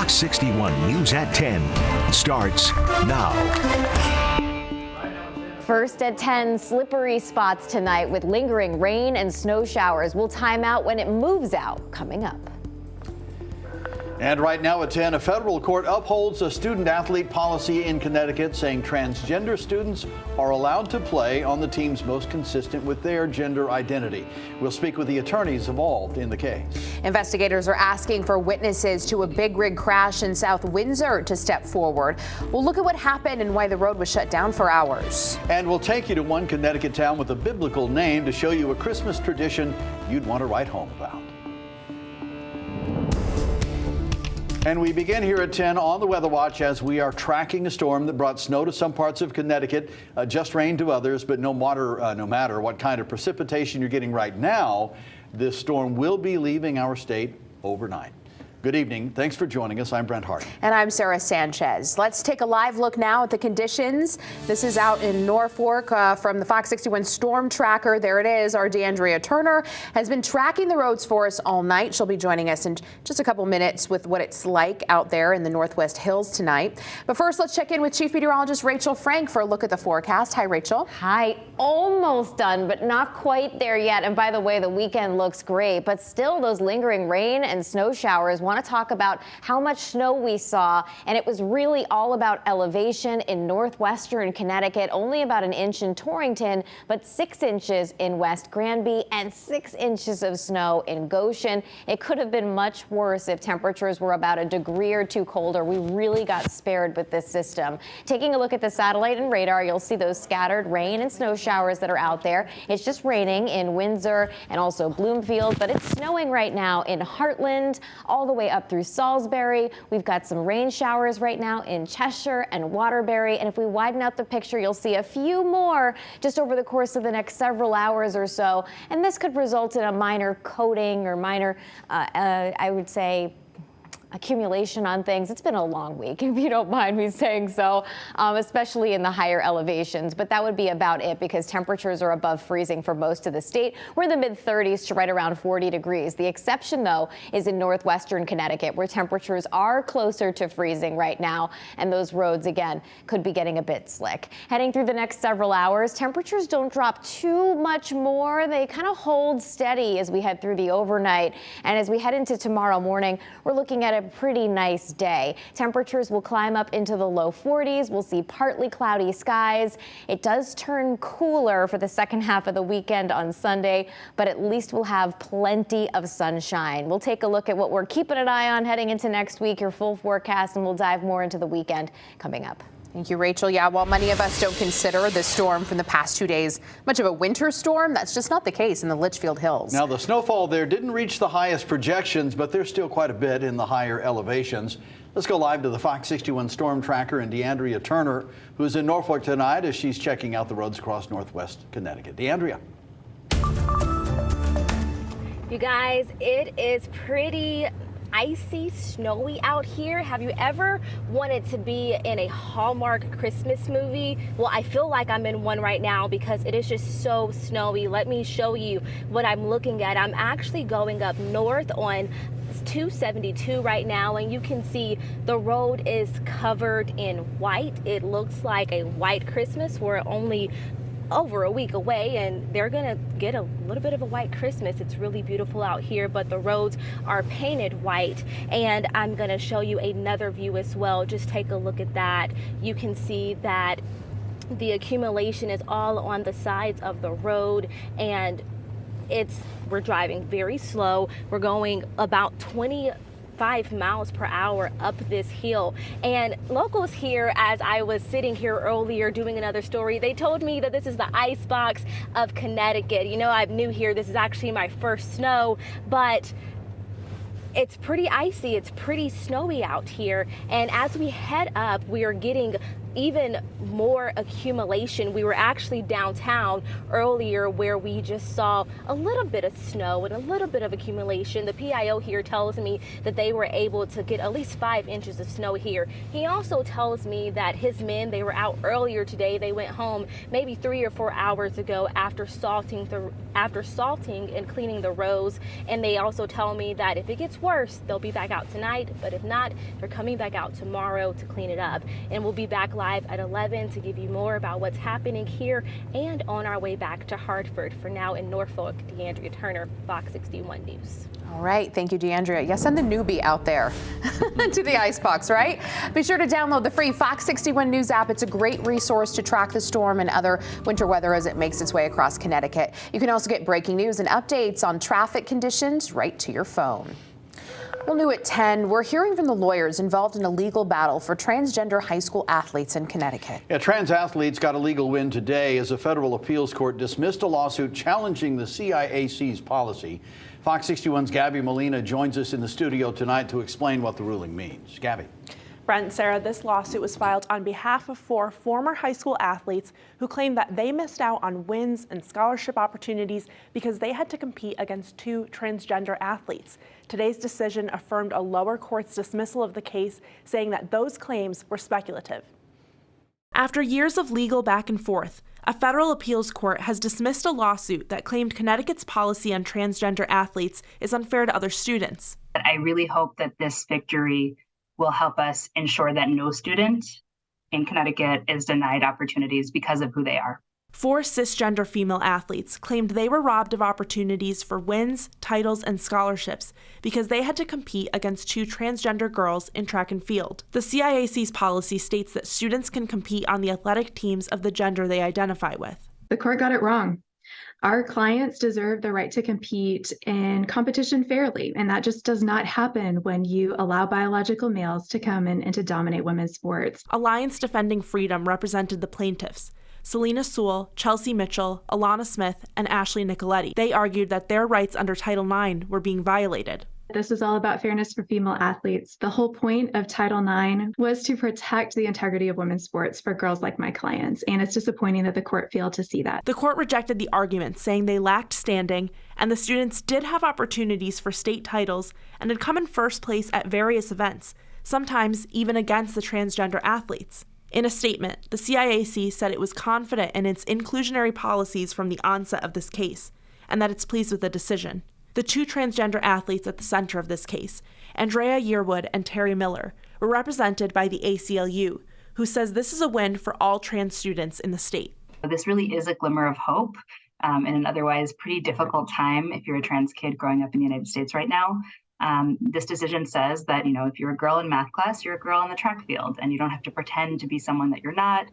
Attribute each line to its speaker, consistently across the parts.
Speaker 1: Fox 61 News at 10 starts now.
Speaker 2: First at 10, slippery spots tonight with lingering rain and snow showers. We'll time out when it moves out coming up.
Speaker 3: And right now at 10, a federal court upholds a student-athlete policy in Connecticut saying transgender students are allowed to play on the teams most consistent with their gender identity. We'll speak with the attorneys involved in the case.
Speaker 4: Investigators are asking for witnesses to a big rig crash in South Windsor to step forward. We'll look at what happened and why the road was shut down for hours.
Speaker 3: And we'll take you to one Connecticut town with a biblical name to show you a Christmas tradition you'd want to write home about. And we begin here at 10 on the Weather Watch as we are tracking a storm that brought snow to some parts of Connecticut, just rain to others, but no matter what kind of precipitation you're getting right now, this storm will be leaving our state overnight. Good evening. Thanks for joining us. I'm Brent Hart.
Speaker 4: And I'm Sarah Sanchez. Let's take a live look now at the conditions. This is out in Norfolk from the Fox 61 Storm Tracker. There it is. Our DeAndrea Turner has been tracking the roads for us all night. She'll be joining us in just a couple minutes with what it's like out there in the Northwest Hills tonight. But first, let's check in with Chief Meteorologist Rachel Frank for a look at the forecast. Hi, Rachel.
Speaker 2: Hi. Almost done, but not quite there yet. And by the way, the weekend looks great, but still those lingering rain and snow showers. Want to talk about how much snow we saw, and it was really all about elevation in northwestern Connecticut. Only about an inch in Torrington, but 6 inches in West Granby and 6 inches of snow in Goshen. It could have been much worse if temperatures were about a degree or two colder. We really got spared with this system. Taking a look at the satellite and radar, you'll see those scattered rain and snow showers that are out there. It's just raining in Windsor and also Bloomfield, but it's snowing right now in Heartland all the way up through Salisbury. We've got some rain showers right now in Cheshire and Waterbury. And if we widen out the picture, you'll see a few more just over the course of the next several hours or so. And this could result in a minor coating or minor, I would say, accumulation on things. It's been a long week, if you don't mind me saying so, especially in the higher elevations. But that would be about it because temperatures are above freezing for most of the state. We're in the mid-30s to right around 40 degrees. The exception, though, is in northwestern Connecticut, where temperatures are closer to freezing right now. And those roads, again, could be getting a bit slick. Heading through the next several hours, temperatures don't drop too much more. They kind of hold steady as we head through the overnight. And as we head into tomorrow morning, we're looking at a pretty nice day. Temperatures will climb up into the low 40s. We'll see partly cloudy skies. It does turn cooler for the second half of the weekend on Sunday, but at least we'll have plenty of sunshine. We'll take a look at what we're keeping an eye on heading into next week, your full forecast, and we'll dive more into the weekend coming up.
Speaker 4: Thank you, Rachel. Yeah, while many of us don't consider the storm from the past 2 days much of a winter storm, that's just not the case in the Litchfield Hills.
Speaker 3: Now, the snowfall there didn't reach the highest projections, but there's still quite a bit in the higher elevations. Let's go live to the Fox 61 Storm Tracker and DeAndrea Turner, who's in Norfolk tonight as she's checking out the roads across northwest Connecticut. DeAndrea.
Speaker 5: You guys, it is pretty icy, snowy out here. Have you ever wanted to be in a Hallmark Christmas movie? Well, I feel like I'm in one right now because it is just so snowy. Let me show you what I'm looking at. I'm actually going up north on 272 right now, and you can see the road is covered in white. It looks like a white Christmas. We're only over a week away, and they're gonna get a little bit of a white Christmas. It's really beautiful out here, but the roads are painted white. And I'm gonna show you another view as well. Just take a look at that. You can see that the accumulation is all on the sides of the road, and we're driving very slow. We're going about 25 miles per hour up this hill. And locals here, as I was sitting here earlier doing another story, they told me that this is the icebox of Connecticut. You know, I'm new here. This is actually my first snow, but it's pretty icy. It's pretty snowy out here. And as we head up, we are getting even more accumulation. We were actually downtown earlier where we just saw a little bit of snow and a little bit of accumulation. The PIO here tells me that they were able to get at least 5 inches of snow here. He also tells me that his men, they were out earlier today. They went home maybe 3 or 4 hours ago after salting and cleaning the roads. And they also tell me that if it gets worse, they'll be back out tonight. But if not, they're coming back out tomorrow to clean it up. And we'll be back live at 11 to give you more about what's happening here and on our way back to Hartford. For now in Norfolk, DeAndrea Turner, Fox 61 News.
Speaker 4: All right, thank you, DeAndrea. Yeah, send the newbie out there to the icebox, right? Be sure to download the free Fox 61 News app. It's a great resource to track the storm and other winter weather as it makes its way across Connecticut. You can also get breaking news and updates on traffic conditions right to your phone. Well, new at 10, we're hearing from the lawyers involved in a legal battle for transgender high school athletes in Connecticut.
Speaker 3: Yeah, trans athletes got a legal win today as a federal appeals court dismissed a lawsuit challenging the CIAC's policy. Fox 61's Gabby Molina joins us in the studio tonight to explain what the ruling means. Gabby.
Speaker 6: Brent and Sarah, this lawsuit was filed on behalf of 4 former high school athletes who claim that they missed out on wins and scholarship opportunities because they had to compete against 2 transgender athletes. Today's decision affirmed a lower court's dismissal of the case, saying that those claims were speculative. After years of legal back and forth, a federal appeals court has dismissed a lawsuit that claimed Connecticut's policy on transgender athletes is unfair to other students.
Speaker 7: I really hope that this victory will help us ensure that no student in Connecticut is denied opportunities because of who they are.
Speaker 6: 4 cisgender female athletes claimed they were robbed of opportunities for wins, titles, and scholarships because they had to compete against 2 transgender girls in track and field. The CIAC's policy states that students can compete on the athletic teams of the gender they identify with.
Speaker 8: The court got it wrong. Our clients deserve the right to compete in competition fairly, and that just does not happen when you allow biological males to come in and to dominate women's sports.
Speaker 6: Alliance Defending Freedom represented the plaintiffs, Selena Sewell, Chelsea Mitchell, Alana Smith, and Ashley Nicoletti. They argued that their rights under Title IX were being violated.
Speaker 8: This is all about fairness for female athletes. The whole point of Title IX was to protect the integrity of women's sports for girls like my clients, and it's disappointing that the court failed to see that.
Speaker 6: The court rejected the argument, saying they lacked standing, and the students did have opportunities for state titles and had come in first place at various events, sometimes even against the transgender athletes. In a statement, the CIAC said it was confident in its inclusionary policies from the onset of this case, and that it's pleased with the decision. The 2 transgender athletes at the center of this case, Andrea Yearwood and Terry Miller, were represented by the ACLU, who says this is a win for all trans students in the state.
Speaker 7: This really is a glimmer of hope in an otherwise pretty difficult time if you're a trans kid growing up in the United States right now. This decision says that, if you're a girl in math class, you're a girl on the track field, and you don't have to pretend to be someone that you're not.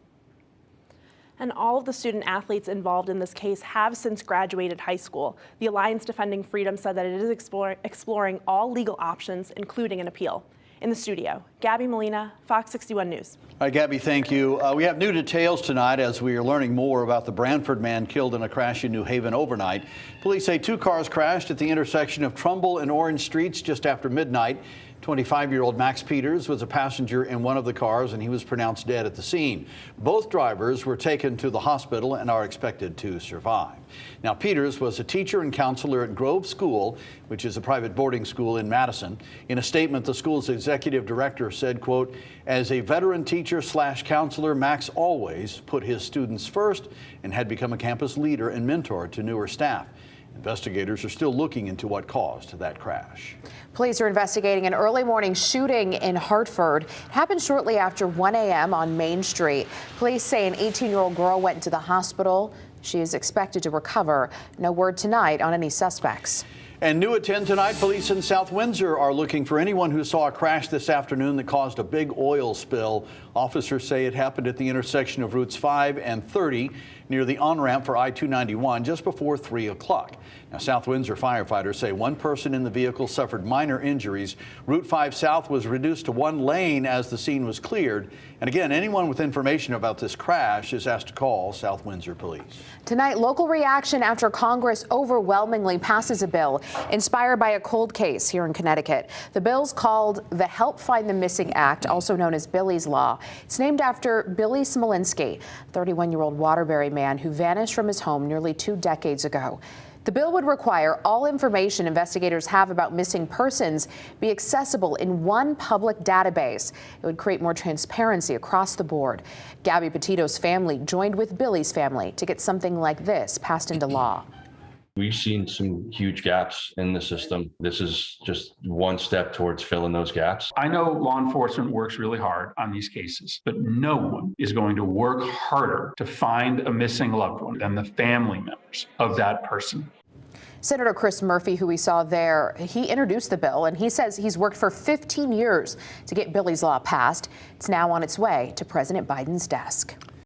Speaker 6: And all of the student athletes involved in this case have since graduated high school. The Alliance Defending Freedom said that it is exploring all legal options, including an appeal. In the studio, Gabby Molina, Fox 61 News.
Speaker 3: All right, Gabby, thank you. We have new details tonight as we are learning more about the Branford man killed in a crash in New Haven overnight. Police say 2 cars crashed at the intersection of Trumbull and Orange Streets just after midnight. 25-year-old Max Peters was a passenger in one of the cars, and he was pronounced dead at the scene. Both drivers were taken to the hospital and are expected to survive. Now, Peters was a teacher and counselor at Grove School, which is a private boarding school in Madison. In a statement, the school's executive director said, quote, "As a veteran teacher/counselor, Max always put his students first and had become a campus leader and mentor to newer staff." Investigators are still looking into what caused that crash.
Speaker 4: Police are investigating an early morning shooting in Hartford. It happened shortly after 1 a.m. on Main Street. Police say an 18-year-old girl went to the hospital. She is expected to recover. No word tonight on any suspects.
Speaker 3: And new at 10 tonight, police in South Windsor are looking for anyone who saw a crash this afternoon that caused a big oil spill. Officers say it happened at the intersection of routes 5 and 30 near the on-ramp for I-291 just before 3 o'clock. Now, South Windsor firefighters say one person in the vehicle suffered minor injuries. Route 5 South was reduced to one lane as the scene was cleared. And again, anyone with information about this crash is asked to call South Windsor Police.
Speaker 4: Tonight, local reaction after Congress overwhelmingly passes a bill inspired by a cold case here in Connecticut. The bill's called the Help Find the Missing Act, also known as Billy's Law. It's named after Billy Smolinski, 31-year-old Waterbury man who vanished from his home nearly 2 decades ago. The bill would require all information investigators have about missing persons be accessible in one public database. It would create more transparency across the board. Gabby Petito's family joined with Billy's family to get something like this passed into law.
Speaker 9: We've seen some huge gaps in the system. This is just one step towards filling those gaps.
Speaker 10: I know law enforcement works really hard on these cases, but no one is going to work harder to find a missing loved one than the family members of that person.
Speaker 4: Senator Chris Murphy, who we saw there, he introduced the bill, and he says he's worked for 15 years to get Billy's Law passed. It's now on its way to President Biden's desk.